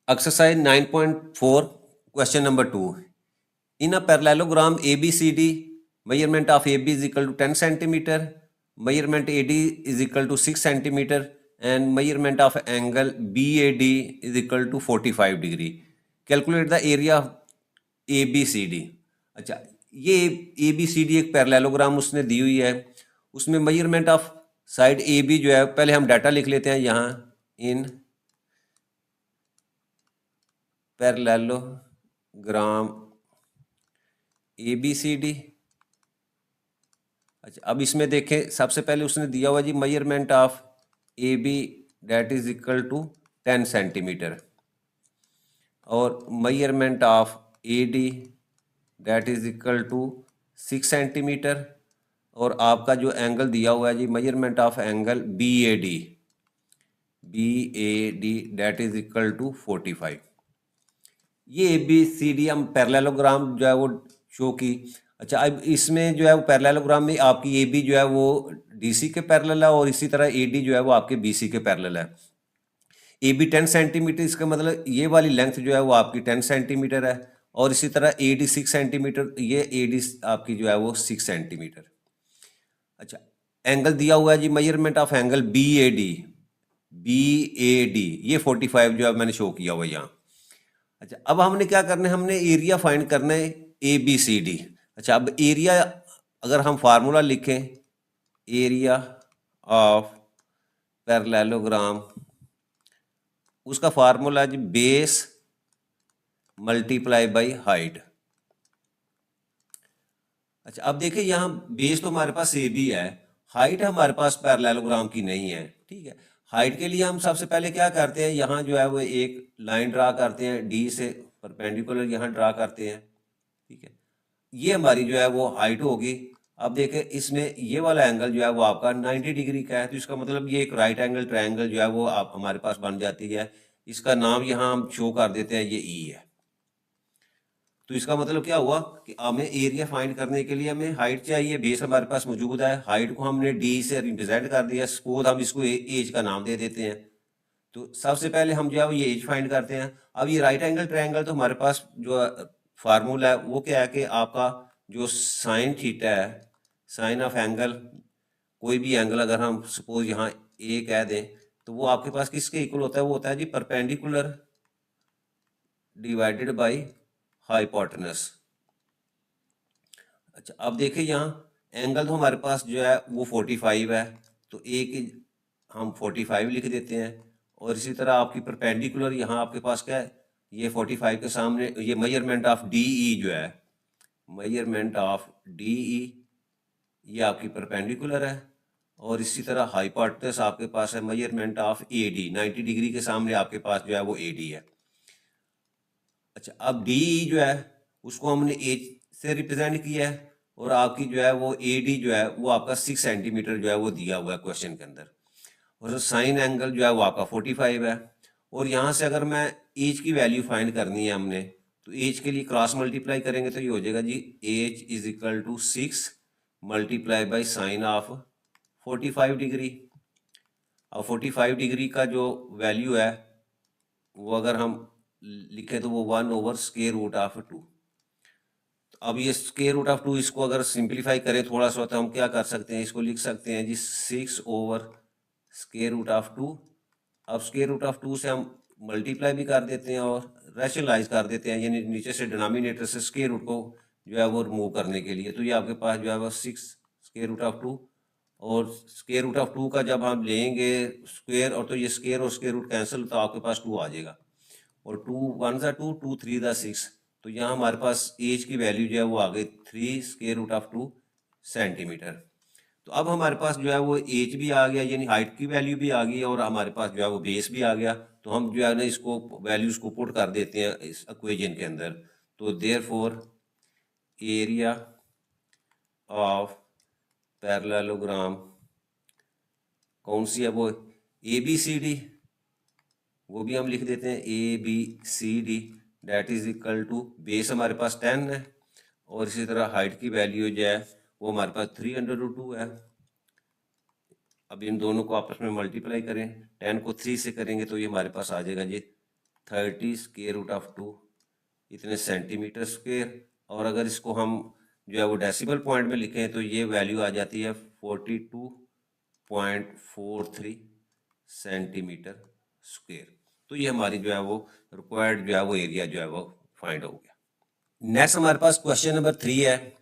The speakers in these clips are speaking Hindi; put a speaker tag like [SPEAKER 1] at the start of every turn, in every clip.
[SPEAKER 1] Exercise 9.4, question number 2. In a parallelogram ABCD, measurement of AB is equal to 10 centimeter, measurement AD is equal to 6 centimeter, and measurement of angle BAD is equal to 45 degree. Calculate the area of ABCD. अच्छा, ये ABCD एक पैरेललोग्राम उसने दी हुई है, उसमें मेजरमेंट ऑफ साइड AB जो है, पहले हम डाटा लिख लेते हैं यहाँ, इन पैरेललोग्राम ABCD। अच्छा, अब इसमें देखें, सबसे पहले उसने दिया हुआ जी measurement of AB that is equal to 10 centimetre और measurement of AD that is equal to 6 centimetre और आपका जो एंगल दिया हुआ है जी measurement of angle BAD that is equal to 45। ये ABCD हम पैरेललोग्राम जो है वो शो की। अच्छा, अब इसमें जो है वो पैरेललोग्राम में आपकी AB जो है वो DC के पैरेलल है और इसी तरह AD जो है वो आपके BC के पैरेलल है। AB 10 सेंटीमीटर, इसका मतलब ये वाली लेंथ जो है वो आपकी 10 सेंटीमीटर है और इसी तरह AD 6 सेंटीमीटर, ये AD आपकी जो है वो 6 सेंटीमीटर। अच्छा, एंगल दिया हुआ है जी मेजरमेंट ऑफ एंगल BAD ये 45 जो है मैंने शो किया हुआ यहाँ। अच्छा, अब हमने क्या करना है, हमने एरिया फाइंड करना है ABCD। अच्छा, अब एरिया अगर हम फार्मूला लिखें, एरिया ऑफ पैरेललोग्राम, उसका फार्मूला है जी बेस मल्टीप्लाई बाई हाइट। अच्छा, अब देखिए यहाँ बेस तो हमारे पास AB है, हाइट हमारे पास पैरेललोग्राम की नहीं है। ठीक है, हाइट के लिए हम सबसे पहले क्या करते हैं, यहाँ जो है वो एक लाइन ड्रा करते हैं, D से परपेंडिकुलर यहाँ ड्रा करते हैं। ठीक है, ये हमारी जो है वो हाइट होगी। अब देखें, इसमें ये वाला एंगल जो है वो आपका 90 डिग्री का है, तो इसका मतलब ये एक राइट एंगल ट्रायंगल जो है वो आप हमारे पास बन जाती है। इसका नाम यहाँ हम शो कर देते हैं, ये E है। तो इसका मतलब क्या हुआ कि हमें एरिया फाइंड करने के लिए हमें हाइट चाहिए, बेस हमारे पास मौजूद है, हाइट को हमने D से रिप्रेजेंट कर दिया, सपोज हम इसको एज का नाम दे देते हैं। तो सबसे पहले हम जो है ये एज फाइंड करते हैं। अब ये राइट एंगल ट्रायंगल, तो हमारे पास जो फार्मूला है वो क्या है कि आपका जो साइन थीटा है, साइन ऑफ एंगल, कोई भी एंगल अगर हम सपोज यहाँ ए कह दें, तो वो आपके पास किसके इक्वल होता है, वो होता है जी परपेंडिकुलर डिवाइडेड बाई हाइपोटेनस। अच्छा, अब देखिए यहाँ एंगल तो हमारे पास जो है वो 45 है, तो ए की हम 45 लिख देते हैं और इसी तरह आपकी परपेंडिकुलर यहाँ आपके पास क्या है, ये 45 के सामने ये मेजरमेंट ऑफ DE जो है, मेजरमेंट ऑफ DE ये आपकी परपेंडिकुलर है और इसी तरह हाइपोटेनस आपके पास है मेजरमेंट ऑफ AD, 90 डिग्री के सामने आपके पास जो है वो AD है। अच्छा, अब DE जो है उसको हमने एज से रिप्रेजेंट किया है और आपकी जो है वो AD जो है वो आपका 6 सेंटीमीटर जो है वो दिया हुआ है क्वेश्चन के अंदर और साइन एंगल जो है वो आपका 45 है। और यहाँ से अगर मैं एज की वैल्यू फाइंड करनी है हमने, तो एज के लिए क्रॉस मल्टीप्लाई करेंगे तो ये हो जाएगा जी H is equal to 6 multiply by sine of 45 degree. अब 45 डिग्री का जो वैल्यू है वो अगर हम लिखें तो वो 1/√2। अब ये √2 इसको अगर सिंप्लीफाई करें थोड़ा सा, तो हम क्या कर सकते हैं, इसको लिख सकते हैं जी 6/√2। अब √2 से हम मल्टीप्लाई भी कर देते हैं और रैशनलाइज कर देते हैं, यानी नीचे से डिनोमिनेटर से स्क्वायर रूट को जो है वो रिमूव करने के लिए। तो ये आपके पास जो है वो 6 और √2 का जब हम लेंगे स्क्वायर, और तो ये स्क्वायर और स्क्वायर रूट कैंसिल, तो आपके पास 2 आ जाएगा और 2 1 ज़ा 2, 2 3 ज़ा 6। तो यहाँ हमारे पास एज की वैल्यू जो है वो आ गई 3 √2 सेंटीमीटर। तो अब हमारे पास जो है वो एज भी आ गया, यानी हाइट की वैल्यू भी आ गई और हमारे पास जो है वो बेस भी आ गया। तो हम जो है ना इसको वैल्यूज को पुट कर देते हैं इस इक्वेशन के अंदर। तो देयरफॉर एरिया ऑफ पैरेललोग्राम कौन सी है, वो ABCD, वो भी हम लिख देते हैं ABCD that is equal to base हमारे पास 10 है और इसी तरह हाइट की वैल्यू जो है वो हमारे पास 3√2 है अब इन दोनों को आपस में मल्टीप्लाई करें, 10 को 3 से करेंगे तो ये हमारे पास आ जाएगा जी 30√2 इतने सेंटीमीटर स्क्वेयर। और अगर इसको हम जो है वो डेसिमल पॉइंट में लिखें तो ये वैल्यू आ जाती है 42.43 सेंटीमीटर स्क्वेयर। तो ये हमारी जो है वो रिक्वायर्ड जो है वो एरिया जो है वो फाइंड हो गया। नेक्स्ट हमारे पास क्वेश्चन नंबर 3 है।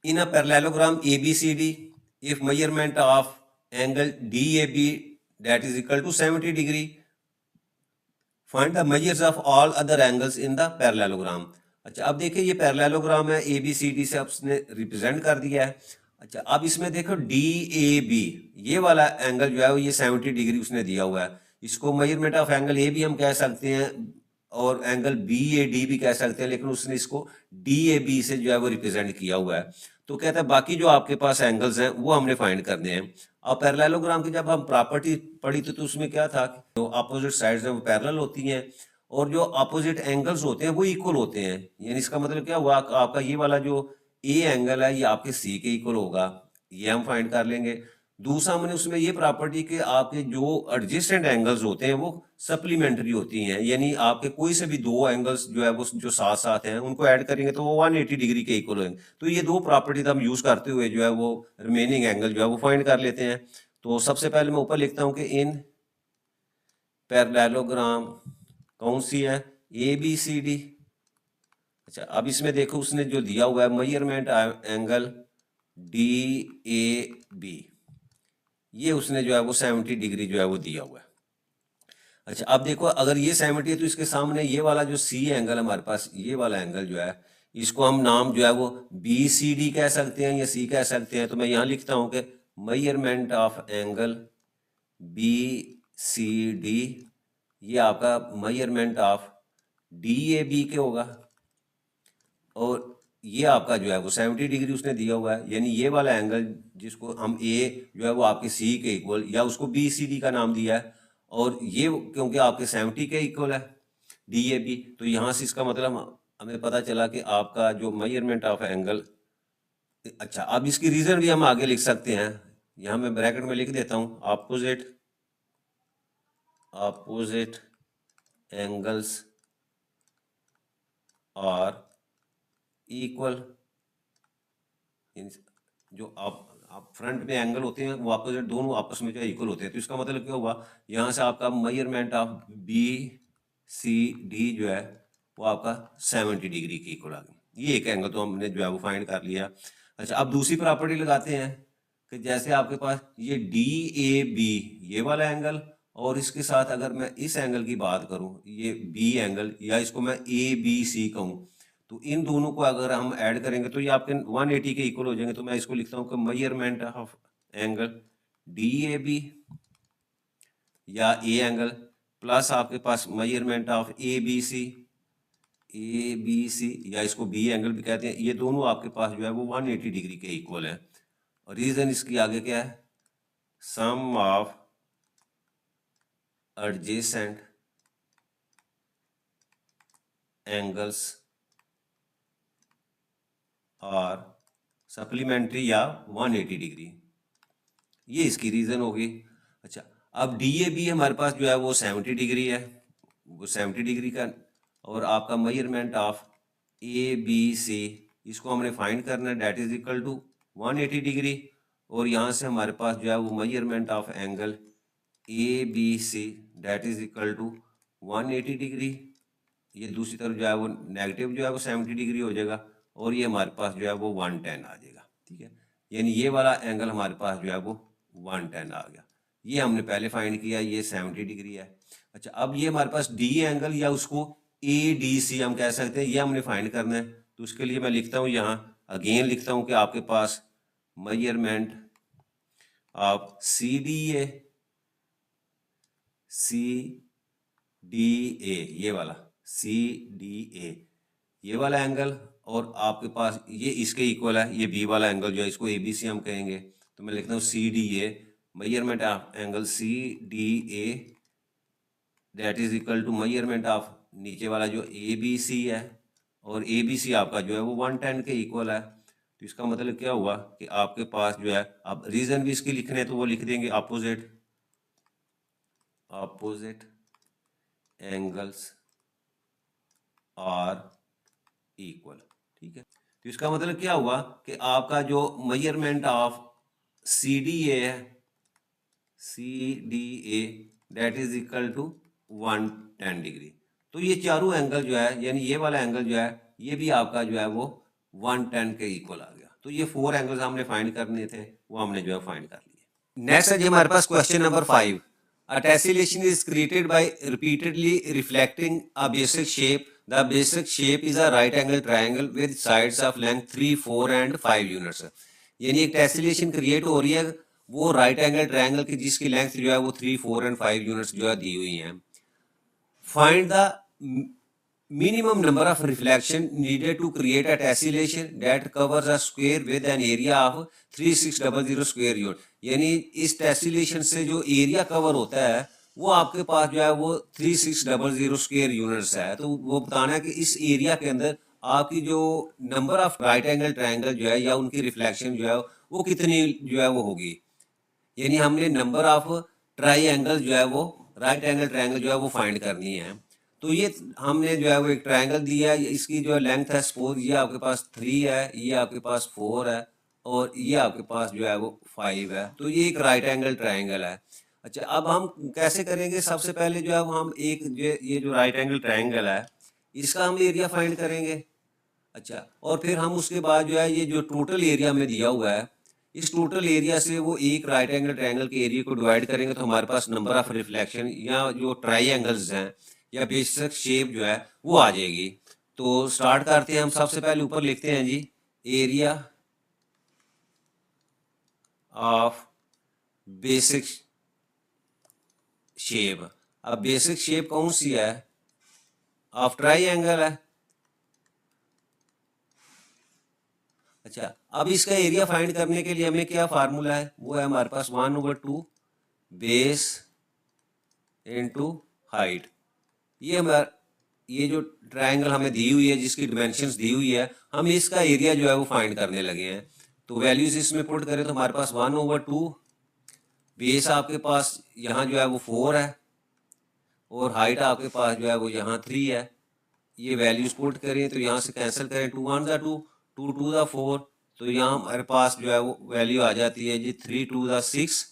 [SPEAKER 1] In a parallelogram ABCD, if measurement of angle DAB that is equal to 70 degree, find the measures of all other angles in the parallelogram। अच्छा, अब देखिए ये पैरेललोग्राम है, ABCD से आपने रिप्रेजेंट कर दिया है। अच्छा, अब इसमें देखो DAB ये वाला एंगल जो है वो ये 70 डिग्री उसने दिया हुआ है। इसको मेजरमेंट ऑफ एंगल ए भी हम कह सकते हैं और एंगल BAD भी कह सकते हैं, लेकिन उसने इसको DAB से जो है वो रिप्रेजेंट किया हुआ है। तो कहता है बाकी जो आपके पास एंगल्स हैं वो हमने फाइंड करने हैं। अब पैरेललोग्राम की जब हम प्रॉपर्टी पढ़ी तो उसमें क्या था, जो अपोजिट साइड्स हैं वो पैरेलल होती हैं और जो अपोजिट एंगल्स होते हैं वो इक्वल होते हैं। यानी इसका मतलब क्या हुआ, आपका ये वाला जो ए एंगल है ये आपके सी के इक्वल होगा, ये हम फाइंड कर लेंगे। दूसरा हमने उसमें ये प्रॉपर्टी कि आपके जो एडजेसेंट एंगल्स होते हैं वो सप्लीमेंट्री होती हैं, यानी आपके कोई से भी दो एंगल्स जो है वो जो साथ साथ हैं उनको ऐड करेंगे तो वो 180 डिग्री के इक्वल होंगे। तो ये दो प्रॉपर्टीज हम यूज करते हुए जो है वो रिमेनिंग एंगल जो है वो फाइंड कर लेते हैं। तो सबसे पहले मैं ऊपर लिखता हूँ कि इन पैरेललोग्राम कौन सी है, ABCD। अच्छा, अब इसमें देखो उसने जो दिया हुआ है मेजरमेंट एंगल DAB, ये उसने जो है वो 70 डिग्री जो है वो दिया हुआ है। अच्छा, अब देखो अगर ये 70 है तो इसके सामने ये वाला जो C एंगल हमारे पास, ये वाला एंगल जो है इसको हम नाम जो है वो BCD कह सकते हैं या C कह सकते हैं। तो मैं यहाँ लिखता हूँ कि मेजरमेंट ऑफ एंगल BCD ये आपका मेजरमेंट ऑफ DAB के होगा और ये आपका जो है वो 70 डिग्री उसने दिया हुआ है। यानी ये वाला एंगल जिसको हम A जो है वो आपके C के इक्वल या उसको BCD का नाम दिया है और ये क्योंकि आपके 70 के इक्वल है DAB, तो यहाँ से इसका मतलब हमें पता चला कि आपका जो मेजरमेंट ऑफ एंगल। अच्छा, अब इसकी रीजन भी हम आगे लिख सकते हैं, यहाँ मैं ब्रैकेट में लिख देता हूँ अपोजिट एंगल्स आर इक्वल। जो आप फ्रंट में एंगल होते हैं वो अपोजिट दोनों आपस में जो है इक्वल होते हैं। तो इसका मतलब क्या हुआ, यहाँ से आपका मेजरमेंट ऑफ BCD जो है वो आपका 70 डिग्री के इक्वल आ गया। ये एक एंगल तो हमने जो है वो फाइंड कर लिया। अच्छा, अब दूसरी प्रॉपर्टी लगाते हैं कि जैसे आपके पास ये DAB ये वाला एंगल और इसके साथ अगर मैं इस एंगल की बात करूं ये B एंगल या इसको मैं ABC कहूँ, तो इन दोनों को अगर हम ऐड करेंगे तो ये आपके 180 के इक्वल हो जाएंगे। तो मैं इसको लिखता हूँ कि मेजरमेंट ऑफ एंगल DAB या A एंगल प्लस आपके पास मेजरमेंट ऑफ ABC या इसको B एंगल भी कहते हैं, ये दोनों आपके पास जो है वो 180 डिग्री के इक्वल है। और रीजन इसकी आगे क्या है, सम ऑफ एडजेसेंट एंगल्स और सप्लीमेंट्री या 180 डिग्री, ये इसकी रीजन होगी। अच्छा, अब DAB हमारे पास जो है वो 70 डिग्री है, वो 70 डिग्री का और आपका मेजरमेंट ऑफ ABC इसको हमने फाइंड करना है, that is equal to 180 degree. और यहाँ से हमारे पास जो है वो measurement of angle ABC that is equal to 180 degree. ये दूसरी तरफ जो है वो नेगेटिव जो है वो 70 डिग्री हो जाएगा और ये हमारे पास जो है वो 110 आ जाएगा। ठीक है, यानी ये वाला एंगल हमारे पास जो है वो 110 आ गया। ये हमने पहले फाइंड किया, ये 70 डिग्री है। अच्छा, अब ये हमारे पास D एंगल या उसको ADC हम कह सकते हैं, ये हमने फाइंड करना है। तो उसके लिए मैं लिखता हूँ यहाँ अगेन लिखता हूँ कि आपके पास मेजरमेंट ऑफ CDA ये वाला CDA ये वाला एंगल और आपके पास ये इसके इक्वल है ये B वाला एंगल जो है इसको ABC हम कहेंगे। तो मैं लिखता हूँ CDA measurement of angle CDA that is equal to measurement of नीचे वाला जो ABC है और ABC आपका जो है वो 110 के इक्वल है। तो इसका मतलब क्या हुआ कि आपके पास जो है, अब रीजन भी इसके लिखने हैं तो वो लिख देंगे अपोजिट एंगल्स आर इक्वल। ठीक है, तो इसका मतलब क्या हुआ कि आपका जो measurement of C D A that is equal to 110 degree. तो ये चारों एंगल जो है, यानी ये वाला एंगल जो है, ये भी आपका जो है वो 110 के इक्वल आ गया। तो ये 4 एंगल्स हमने फाइंड करने थे, वो हमने जो है फाइंड कर लिए। नेक्स्ट है जी हमारे पास question number 5। A tessellation is created by repeatedly reflecting a basic shape. The basic shape is a right angle triangle with sides of length 3, 4 and 5 units. यानी एक टेसिलेशन क्रिएट हो रही है वो राइट एंगल ट्रायंगल की, जिसकी लेंथ जो है वो 3, 4 एंड 5 यूनिट्स जो है दी हुई हैं। Find the minimum number of reflection needed to create a tessellation that covers a square with an area of 3600 square unit। यानी इस टेसिलेशन से जो एरिया कवर होता है वो आपके पास जो है वो 3600 स्क्वायर यूनिट्स है। तो वो बताना है कि इस एरिया के अंदर आपकी जो number of right angle triangle जो है या उनकी रिफ्लेक्शन जो है वो कितनी जो है वो होगी। यानी हमने नंबर ऑफ ट्राई एंगल जो है वो राइट एंगल ट्रायंगल जो है वो फाइंड करनी है। तो ये हमने जो है वो एक ट्रायंगल दिया है, इसकी जो लेंथ है सपोज ये आपके पास 3 है, ये आपके पास 4 है और ये आपके पास जो है वो 5 है। तो ये एक राइट एंगल ट्रायंगल है। अच्छा, अब हम कैसे करेंगे? सबसे पहले जो है वो हम एक ये जो राइट एंगल ट्रायंगल है इसका हम एरिया फाइंड करेंगे। अच्छा, और फिर हम उसके बाद जो है ये जो टोटल एरिया में दिया हुआ है इस टोटल एरिया से वो एक राइट एंगल ट्रायंगल के एरिया को डिवाइड करेंगे तो हमारे पास नंबर ऑफ रिफ्लेक्शन या जो ट्राई एंगल्स हैं या बेसिक शेप जो है वो आ जाएगी। तो स्टार्ट करते हैं हम। सबसे पहले ऊपर लिखते हैं जी एरिया ऑफ बेसिक शेप। अब बेसिक शेप कौन सी है? ऑफ ट्राई एंगल है। अच्छा, अब इसका एरिया फाइंड करने के लिए हमें क्या फार्मूला है? वो है हमारे पास 1/2 बेस इनटू हाइट। ये हमारा ये जो ट्रायंगल हमें दी हुई है जिसकी डिमेंशंस दी हुई है हम इसका एरिया जो है वो फाइंड करने लगे हैं। तो वैल्यूज इसमें पुट करें तो हमारे पास 1/2 बेस आपके पास यहाँ जो है वो 4 है और हाइट आपके पास जो है वो यहाँ 3 है। ये वैल्यूज पुट करें तो यहाँ से कैंसिल करें, 2 1 ज़ा 2, 2 2 ज़ा 4, तो यहाँ हमारे पास जो है वो वैल्यू आ जाती है जी 3 2 ज़ा 6।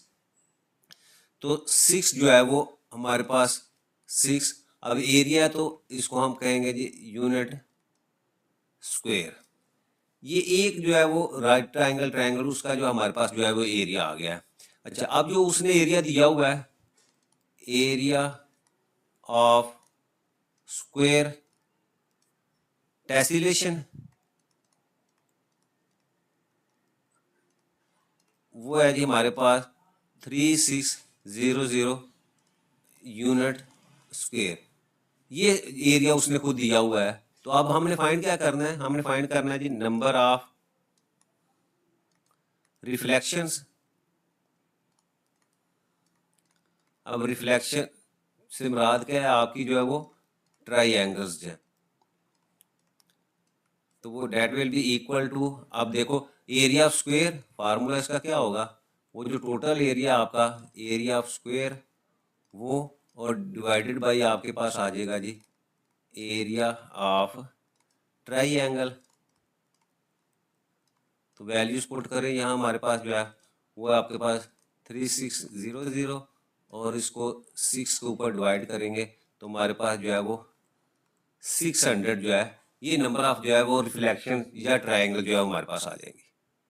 [SPEAKER 1] तो 6 जो है वो हमारे पास 6। अब एरिया तो इसको हम कहेंगे जी यूनिट स्क्वायर। ये एक जो है वो राइट ट्रायंगल ट्रायंगल उसका जो हमारे पास जो है वो एरिया आ गया है। अच्छा, अब जो उसने एरिया दिया हुआ है एरिया ऑफ स्क्वायर टेसिलेशन वो है जी हमारे पास 3600 यूनिट स्क्वायर। ये एरिया उसने खुद दिया हुआ है। तो अब हमने फाइंड क्या करना है? हमने फाइंड करना है जी नंबर ऑफ रिफ्लेक्शंस। अब रिफ्लेक्शन से मुराद क्या है? आपकी जो है वो ट्राई एंगल्स है। तो वो that will be equal to, अब देखो एरिया ऑफ स्क्वायर फार्मूला इसका क्या होगा? वो जो टोटल एरिया आपका एरिया ऑफ स्क्वायर वो और डिवाइडेड बाय आपके पास आ जाएगा जी एरिया ऑफ ट्राई एंगल। तो वैल्यूज पुट करें यहाँ हमारे पास जो है वो आपके पास 3600 और इसको 6 के ऊपर डिवाइड करेंगे तो हमारे पास जो है वो 600 जो है ये नंबर ऑफ जो है वो रिफ्लेक्शन या ट्रायंगल जो है हमारे पास आ जाएंगे।